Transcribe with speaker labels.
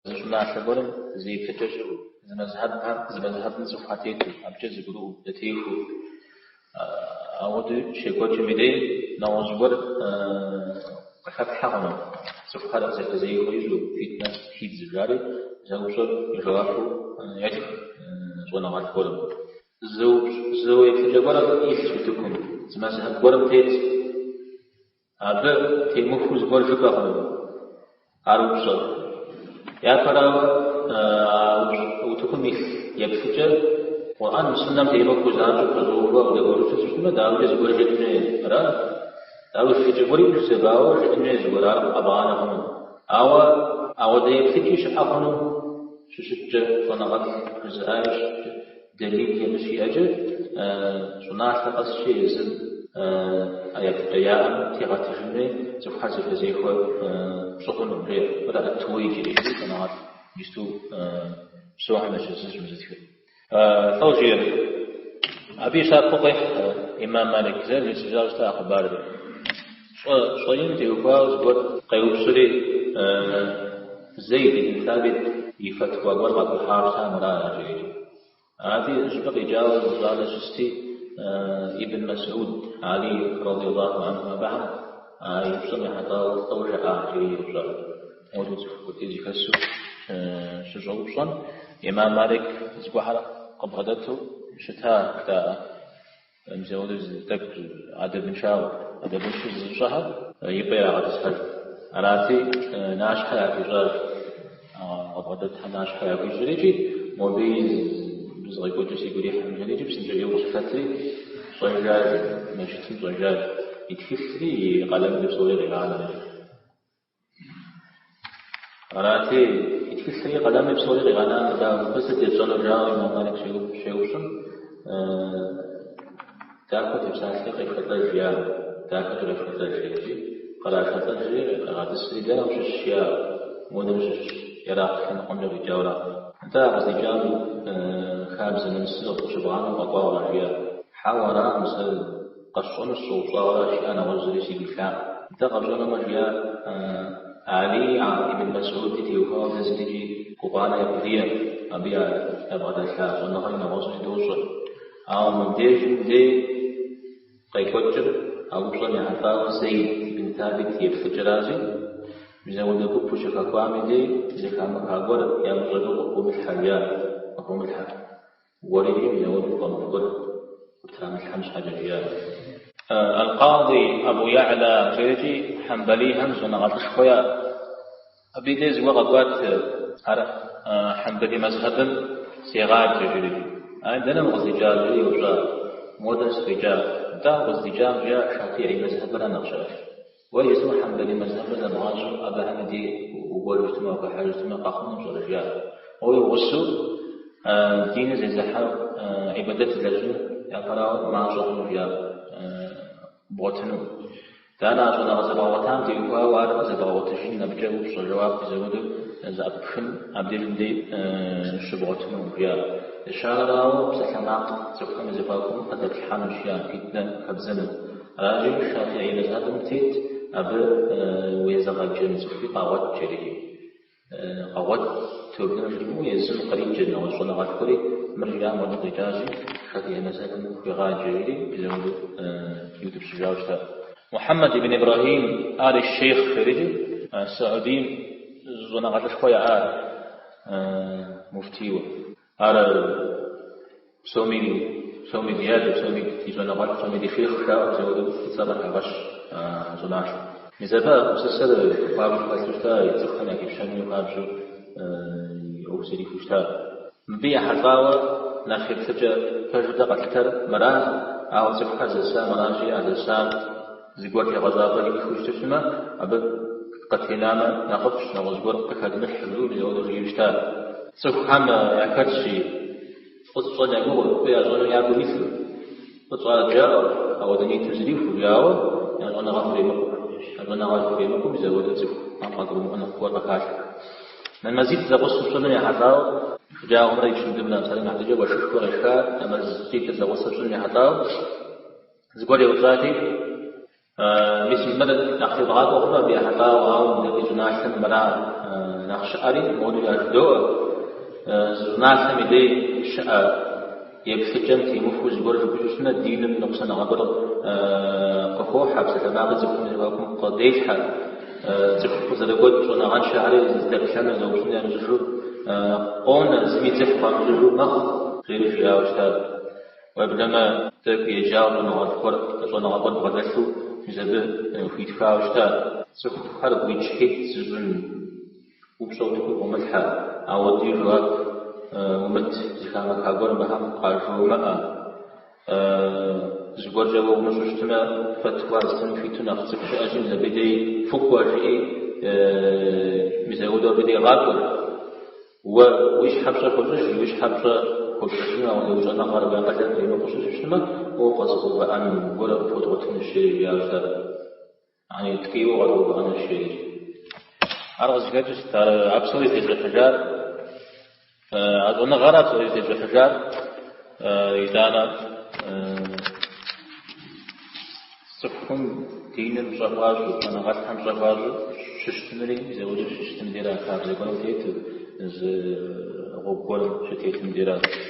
Speaker 1: زشنا شغلهم زي فتشوا زمذهب نزفاتيتو أبجز جرو دتيفو أودي شيكوتش ميدي نوزبر قححنا سفخار زي خويزو فيتنا فيت زجاري زوجر يجوافو يجف زونا غاتكولم زو يفجبرا يفتكم زمذهب برم تيت أب تيموفوز برفقا عروسا يا ترى وتكون يبفجر وأن مسلم تيموفوز عروسا كزوجة ودعوة سوسمة داود زوجة جنة را داود فجبري بسباو جنة زوجة أبانهم أو ده يبفجيش أخنو شجع فنغط رزايش دليل يمشي أجر صناعة قصشي زن أيام تيغات جنة زفحة زفزيخو صخون غير ولا التويجي فنغط يستو سواء مشزز مزدفر توجيه أبي شاقوقي إمام مالك زين لسجارة أخبار صوين تيوفاوز قد قيوب سري زيد بن ثابت يفتوى ورقة الحارسة مرانا جريج هذه أجبق يجاوز على جستي ابن مسعود علي رضي الله عنه بعد يبصم حتى طوجة جريج يبصر موجود في كسو شجوبصا إمام مالك زبحر قبضته شتاء كتا مزود دك عدد من شاو عدد من شهر يبيع على السحر أراتي ناش حياة جار قبضتها ناش حياة جريجي موبيز بزغي كوجس يقولي حم جريجي بس نجي يوم فتري صنجال مجتمع صنجال يتكسري قلم بصوري غيران أراتي يتكسري قلم بصوري غيران دا بس تجلو جاو إمام مالك شيوشن تأخذ تبساسي قيف خطر تأخذ قيف خطر جيجي قرأ خطر جيجي قرأ تسريدا وش الشياء مودمش يراق خن قمنا بجاورا تأخذ رجال خابز من السلق شبعان وقوارا جيا حاورا مثل قصون الصوصارا شيئانا وزريسي بالكام تأخذ جانا مجيا علي ابن مسعود تيوها وزريسي قبانا يبديا أبيا أبغى الكام ونغينا وزري دوصل أو مديش دي قيكوتر أو صنع حتى زيد بن ثابت يبفجرازي بزود كوب شكاكوامي دي إذا كان مكاغور يبغض قوم الحريان وقوم الحر وريدي بزود قوم الغر وترام الحمس حاجة ريال القاضي أبو يعلى جيجي حنبلي همز ونغطش خويا أبي ديز وغطوات حنبلي مذهب سيغاد جيجي عندنا مغزجال جري وجاء مودرس رجال دا غزجال جاء شافعي مذهبنا نقشاش ويسمى حنبلي مذهبنا مغاجر أبا همدي وقول اجتماع وحاج اجتماع قاخون رجال هو يغسو دين زي زحر عبادة اللجنة يقرأ مع شغل رجال بوتنو دانا أصلا غزباوتان تيوها وعلى غزباوتشين نبجاو بصجواب بزودو زابخن عبدالله دي شبوتنو رجال الشارع بسكنات سكان زفاكم قد الحان الشيان فيتنا كبزنا راجل الشافعي مذهب تيت أب ويزغل جنس في قوات جري قوات تبدأ جمو يزن قريب جنة وصلنا غاتكري مرجع ونقجازي شافعي مذهب في غاية جري بزود يوتيوب سجاوشتا محمد بن إبراهيم آل الشيخ فريدي السعوديين زونا غاتش خويا آل مفتيوه على سومي ديال سومي تيجونا غات سومي دي فيخ شاو زود تصبر عباش زوناش مزابا مسلسل باب فاستشتا يتخنا كيف شاني وابجو او سيري فشتا مبيع حقاوة ناخذ سجا فجدا قتلتر مران او زفحة زسا مرانجي عزسان زيقوات يغزابا يكفوشتا شما ابا قتلناما ناقفش نغزقور قكاد نحلو لزود غيوشتا سبحان يكرشي قصة يقول بيا زون يابو مثل قصة جاء أو دني تزريف جاء يعني أنا غفري مكم زود زف ما قدروا أنا قوة بكاش من مزيد ذا قصة سنة يحتاو جاء عمر يشوف دبنا مثلا محتاجة وشكر أشكال أما زيد ذا قصة سنة يحتاو زقول يوصاتي مثل مدى نقطة أخرى بأحطاء وعون الذي جناسا مرا نقش أري مودي أجدوء جناسا مدي شاء يكسجن في مفوز برج بجسنا دين نقصنا غبر قفو حبس تباغ زكون زواكم قديش حال زكون زلقود جونا عن شعري زدكشنا زوجنا نجرو قونا زمي زحفا نجرو نخ غير فيها وشتاب وابنما تاكي جاو نغفر جونا غبر غدسو جزبه في دفاع وشتاب زكون خلق ويجحيد زبن وبصوتكم ومدحا عودي جواب ومت زكامك هاقون بهم قارجو ماء زبور جواب نشوشتنا فتوى السن في تناقصك شأجم زبدي فقوى شيء مزاودو بدي غاقر ويش حبشة خشش ويش حبشة خششنا ولوجنا غربا قتل فيما خششنا وقصصوا بأن ولا فتوة الشيء يا أستاذ يعني تكيو غربا بأن الشيء أرغز كاتش ترى أبصري في الحجار أظن غرض في الحجار إذا أنا صفهم دين المشافاج وأنا غتهم شافاج ششتمري إذا وجد ششتم ديرا كار يقولون تيت غوكول شتيت مديرات